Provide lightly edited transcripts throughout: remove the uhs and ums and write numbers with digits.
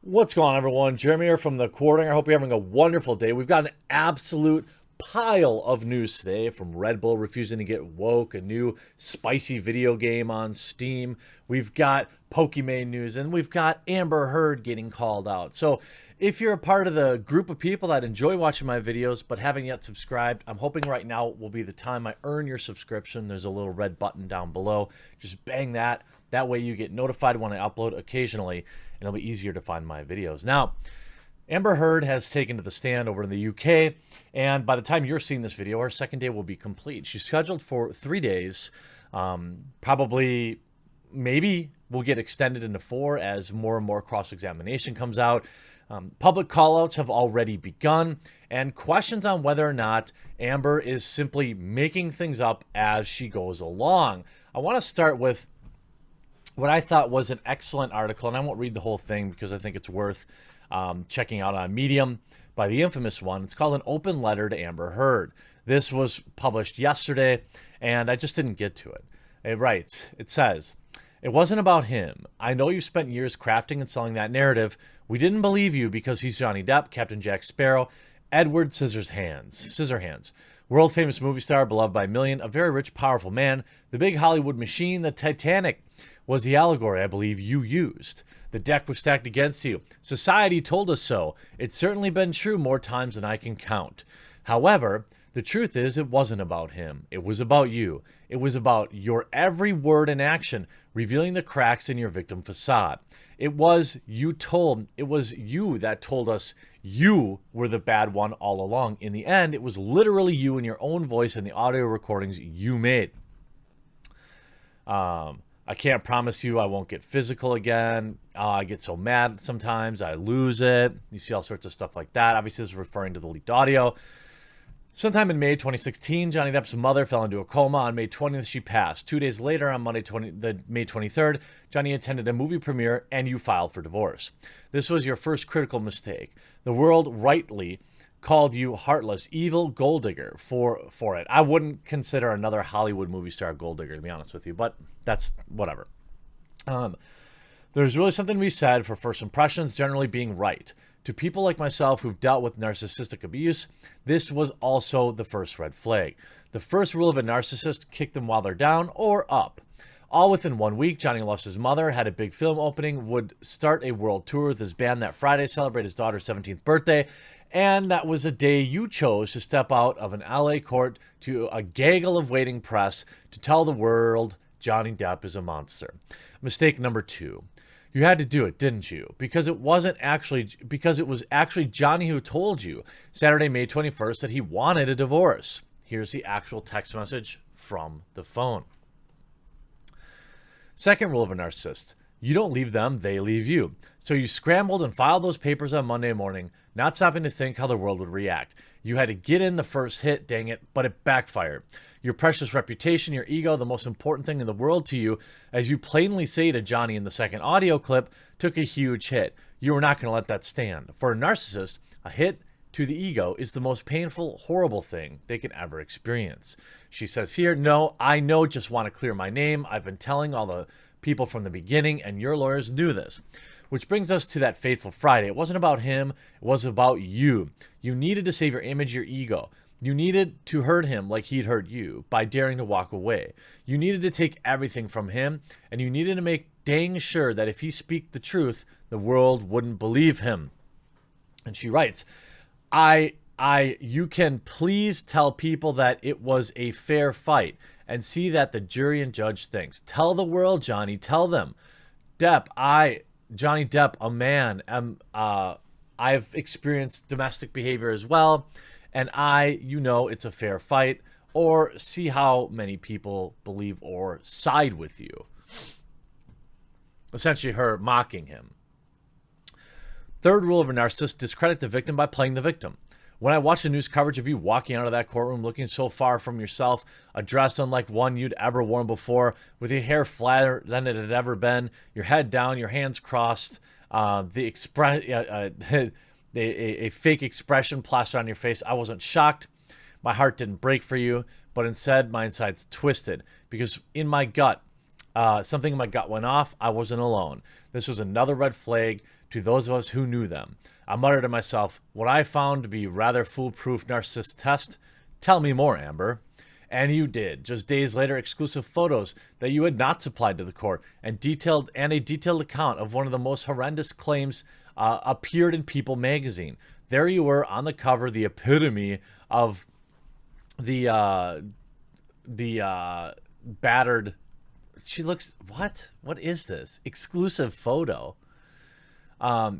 What's going on, everyone? Jeremy here from the Quartering. I hope you're having a wonderful day. We've got an absolute pile of news today, from Red Bull refusing to get woke, a new spicy video game on Steam. We've got Pokemon news, and we've got Amber Heard getting called out. So if you're a part of the group of people that enjoy watching my videos but haven't yet subscribed, I'm hoping right now will be the time I earn your subscription. There's a little red button down below. Just bang that. That way you get notified when I upload occasionally, and it'll be easier to find my videos. Now, Amber Heard has taken to the stand over in the UK, and by the time you're seeing this video, her second day will be complete. She's scheduled for 3 days. Probably, maybe will get extended into 4 as more and more cross-examination comes out. Public callouts have already begun, and questions on whether or not Amber is simply making things up as she goes along. I want to start with what I thought was an excellent article, and I won't read the whole thing because I think it's worth checking out on Medium by the infamous one. It's called An Open Letter to Amber Heard. This was published yesterday, and I just didn't get to it. It says, "It wasn't about him. I know you spent years crafting and selling that narrative. We didn't believe you because he's Johnny Depp, Captain Jack Sparrow, Edward Scissorhands. World-famous movie star, beloved by a million, a very rich, powerful man. The big Hollywood machine, the Titanic, was the allegory I believe you used. The deck was stacked against you. Society told us so. It's certainly been true more times than I can count. However, the truth is it wasn't about him. It was about you. It was about your every word and action, revealing the cracks in your victim facade. It was you that told us you were the bad one all along. In the end, it was literally you in your own voice and the audio recordings you made. I can't promise you I won't get physical again. I get so mad sometimes. I lose it. You see all sorts of stuff like that. Obviously, this is referring to the leaked audio. Sometime in May 2016, Johnny Depp's mother fell into a coma. On May 20th, she passed. 2 days later, on May 23rd, Johnny attended a movie premiere, and you filed for divorce. This was your first critical mistake. The world rightly called you heartless, evil gold digger for it. I wouldn't consider another Hollywood movie star a gold digger, to be honest with you, but that's whatever. There's really something to be said for first impressions generally being right. To people like myself who've dealt with narcissistic abuse, this was also the first red flag. The first rule of a narcissist: kick them while they're down or up. All within 1 week, Johnny lost his mother, had a big film opening, would start a world tour with his band that Friday, celebrate his daughter's 17th birthday, and that was a day you chose to step out of an LA court to a gaggle of waiting press to tell the world Johnny Depp is a monster. Mistake number 2. You had to do it, didn't you? Because it was actually Johnny who told you Saturday, May 21st, that he wanted a divorce. Here's the actual text message from the phone. Second rule of a narcissist: you don't leave them, they leave you. So you scrambled and filed those papers on Monday morning, not stopping to think how the world would react. You had to get in the first hit, dang it, but it backfired. Your precious reputation, your ego, the most important thing in the world to you, as you plainly say to Johnny in the second audio clip, took a huge hit. You were not going to let that stand. For a narcissist, a hit to the ego is the most painful, horrible thing they can ever experience. She says here, "No, I know, just want to clear my name. I've been telling all the people from the beginning, and your lawyers knew this." Which brings us to that fateful Friday. It wasn't about him. It was about you. You needed to save your image, your ego. You needed to hurt him like he'd hurt you by daring to walk away. You needed to take everything from him, and you needed to make dang sure that if he speak the truth, the world wouldn't believe him. And she writes, you can please tell people that it was a fair fight and see that the jury and judge thinks. Tell the world, Johnny, tell them. Johnny Depp, a man, I've experienced domestic behavior as well, and it's a fair fight, or see how many people believe or side with you. Essentially her mocking him. Third rule of a narcissist: discredit the victim by playing the victim. When I watched the news coverage of you walking out of that courtroom looking so far from yourself, a dress unlike one you'd ever worn before, with your hair flatter than it had ever been, your head down, your hands crossed, a fake expression plastered on your face, I wasn't shocked. My heart didn't break for you, but instead my insides twisted, because in my gut, Something in my gut went off. I wasn't alone. This was another red flag to those of us who knew them. I muttered to myself, what I found to be rather foolproof narcissist test. Tell me more, Amber. And you did. Just days later, exclusive photos that you had not supplied to the court and a detailed account of one of the most horrendous claims appeared in People magazine. There you were on the cover, the epitome of the battered. She looks, what? What is this? Exclusive photo. Not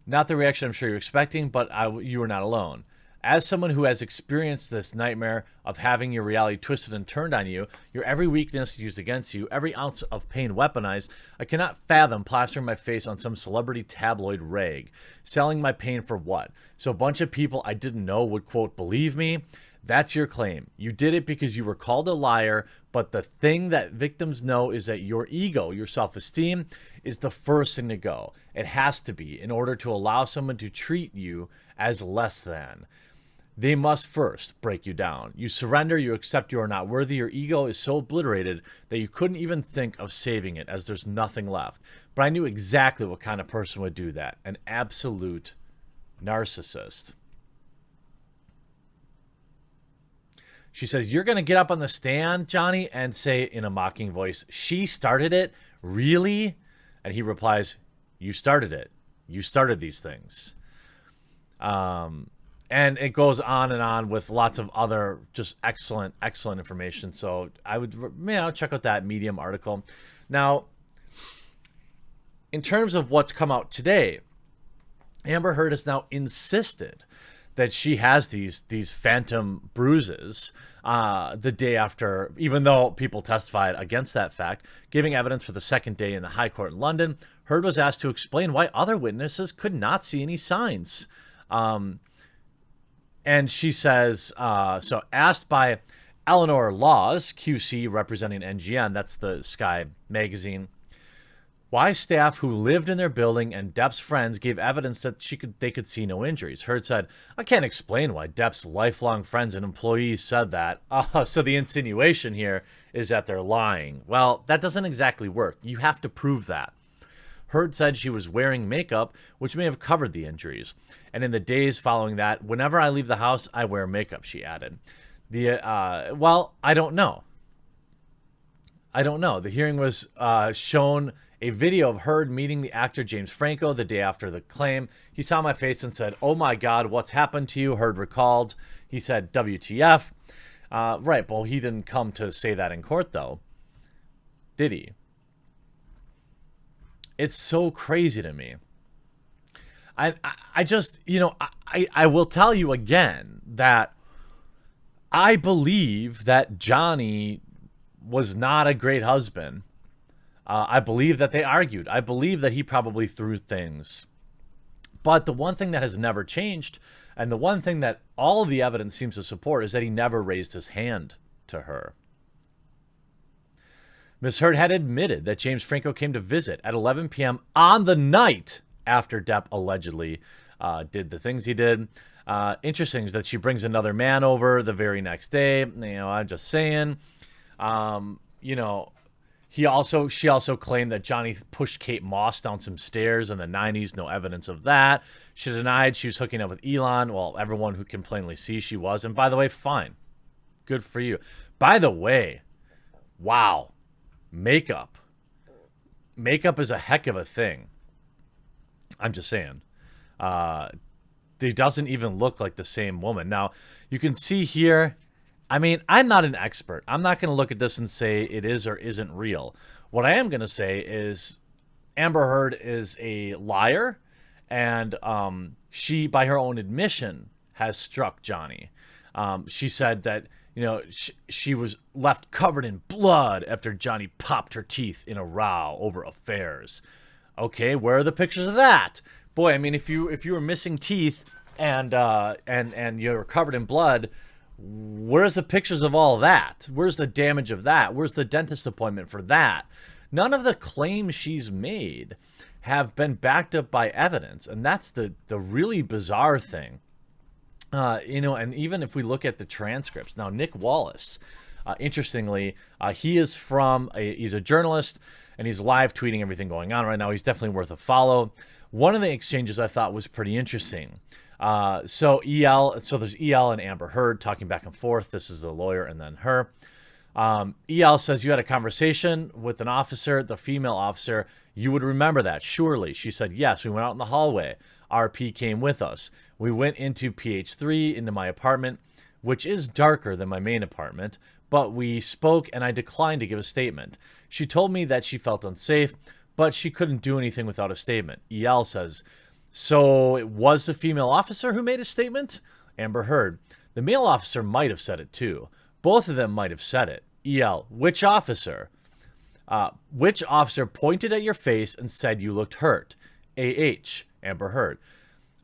the reaction I'm sure you're expecting, but you were not alone. As someone who has experienced this nightmare of having your reality twisted and turned on you, your every weakness used against you, every ounce of pain weaponized, I cannot fathom plastering my face on some celebrity tabloid rag. Selling my pain for what? So a bunch of people I didn't know would, quote, believe me? That's your claim. You did it because you were called a liar, but the thing that victims know is that your ego, your self-esteem, is the first thing to go. It has to be in order to allow someone to treat you as less than. They must first break you down. You surrender, you accept you are not worthy. Your ego is so obliterated that you couldn't even think of saving it, as there's nothing left. But I knew exactly what kind of person would do that. An absolute narcissist. She says, you're going to get up on the stand, Johnny, and say in a mocking voice, she started it? Really? And he replies, you started it. You started these things. And it goes on and on with lots of other just excellent information. So I would, check out that Medium article. Now, in terms of what's come out today, Amber Heard has now insisted that she has these phantom bruises the day after, even though people testified against that fact, giving evidence for the second day in the High Court in London. Heard was asked to explain why other witnesses could not see any signs. And she says, so asked by Eleanor Laws, QC, representing NGN, that's the Sky magazine, why staff who lived in their building and Depp's friends gave evidence that they could see no injuries. Heard said, I can't explain why Depp's lifelong friends and employees said that. So the insinuation here is that they're lying. Well, that doesn't exactly work. You have to prove that. Heard said she was wearing makeup, which may have covered the injuries. And in the days following that, whenever I leave the house, I wear makeup, she added. Well, I don't know. The hearing was shown a video of Heard meeting the actor James Franco the day after the claim. He saw my face and said, oh my God, what's happened to you? Heard recalled. He said, WTF. Right, well, he didn't come to say that in court, though. Did he? It's so crazy to me. I just, I will tell you again that I believe that Johnny was not a great husband. I believe that they argued. I believe that he probably threw things. But the one thing that has never changed, and the one thing that all of the evidence seems to support, is that he never raised his hand to her. Ms. Heard had admitted that James Franco came to visit at 11 p.m. on the night after Depp allegedly did the things he did. Interesting is that she brings another man over the very next day. I'm just saying. She also claimed that Johnny pushed Kate Moss down some stairs in the 90s. No evidence of that. She denied she was hooking up with Elon. Well, everyone who can plainly see she was. And by the way, fine. Good for you. By the way, wow. Makeup is a heck of a thing. I'm just saying. It doesn't even look like the same woman. Now, you can see here, I mean, I'm not an expert. I'm not going to look at this and say it is or isn't real. What I am going to say is Amber Heard is a liar, and she, by her own admission, has struck Johnny. She said that she was left covered in blood after Johnny popped her teeth in a row over affairs. Okay, where are the pictures of that? Boy, I mean, if you were missing teeth and you were covered in blood, where's the pictures of all that? Where's the damage of that? Where's the dentist appointment for that? None of the claims she's made have been backed up by evidence, and that's the really bizarre thing. And even if we look at the transcripts, now Nick Wallace, Interestingly, he's a journalist, and he's live tweeting everything going on right now. He's definitely worth a follow. One of the exchanges I thought was pretty interesting. So there's EL and Amber Heard talking back and forth. This is the lawyer and then her. EL says, you had a conversation with an officer, the female officer. You would remember that, surely. She said, yes, we went out in the hallway. RP came with us. We went into PH3, into my apartment, which is darker than my main apartment, but we spoke and I declined to give a statement. She told me that she felt unsafe, but she couldn't do anything without a statement. EL says, so it was the female officer who made a statement? Amber Heard, the male officer might have said it too. Both of them might have said it. EL, which officer? Which officer pointed at your face and said you looked hurt? AH, Amber Heard.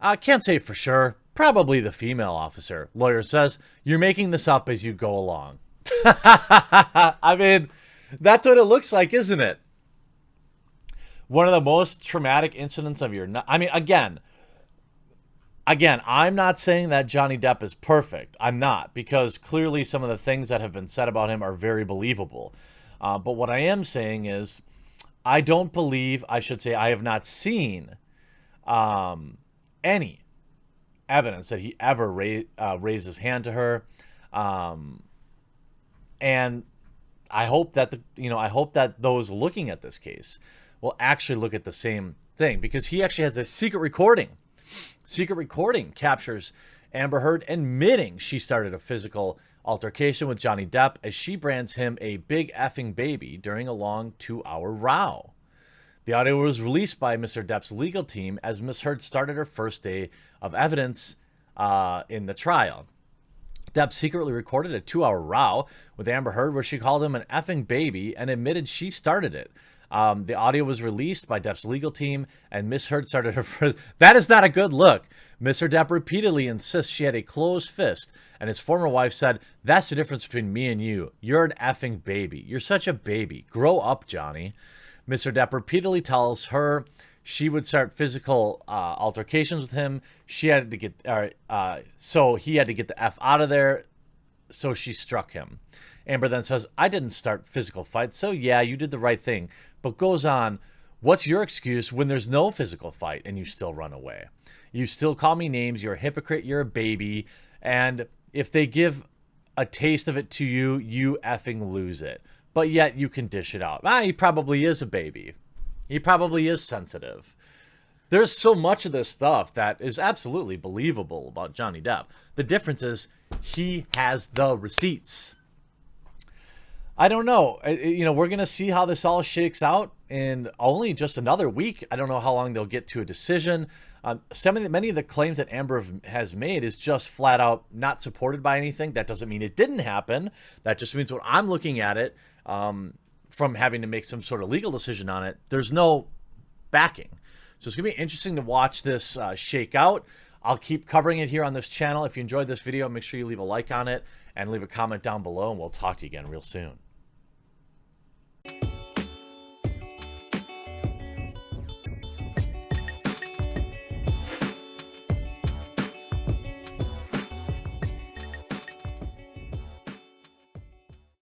I can't say for sure. Probably the female officer. Lawyer says, you're making this up as you go along. I mean, that's what it looks like, isn't it? One of the most traumatic incidents of your... I mean, again, I'm not saying that Johnny Depp is perfect. I'm not, because clearly some of the things that have been said about him are very believable. But what I am saying is, I don't believe, I should say, I have not seen any evidence that he ever raised his hand to her. And I hope that I hope that those looking at this case will actually look at the same thing, because he actually has a secret recording. Secret recording captures Amber Heard admitting she started a physical altercation with Johnny Depp as she brands him a big effing baby during a long 2-hour row. The audio was released by Mr. Depp's legal team as Ms. Heard started her first day of evidence in the trial. Depp secretly recorded a 2-hour row with Amber Heard where she called him an effing baby and admitted she started it. The audio was released by Depp's legal team, and Miss Heard started her first... That is not a good look. Mr. Depp repeatedly insists she had a closed fist, and his former wife said, that's the difference between me and you. You're an effing baby. You're such a baby. Grow up, Johnny. Mr. Depp repeatedly tells her she would start physical altercations with him. She had to get... so he had to get the F out of there, so she struck him. Amber then says, I didn't start physical fights, so yeah, you did the right thing. But goes on, what's your excuse when there's no physical fight and you still run away? You still call me names, you're a hypocrite, you're a baby, and if they give a taste of it to you, you effing lose it. But yet you can dish it out. He probably is a baby. He probably is sensitive. There's so much of this stuff that is absolutely believable about Johnny Depp. The difference is he has the receipts. I don't know. We're going to see how this all shakes out in only just another week. I don't know how long they'll get to a decision. Many of the claims that Amber has made is just flat out not supported by anything. That doesn't mean it didn't happen. That just means when I'm looking at it, from having to make some sort of legal decision on it, there's no backing. So it's going to be interesting to watch this shake out. I'll keep covering it here on this channel. If you enjoyed this video, make sure you leave a like on it and leave a comment down below, and we'll talk to you again real soon.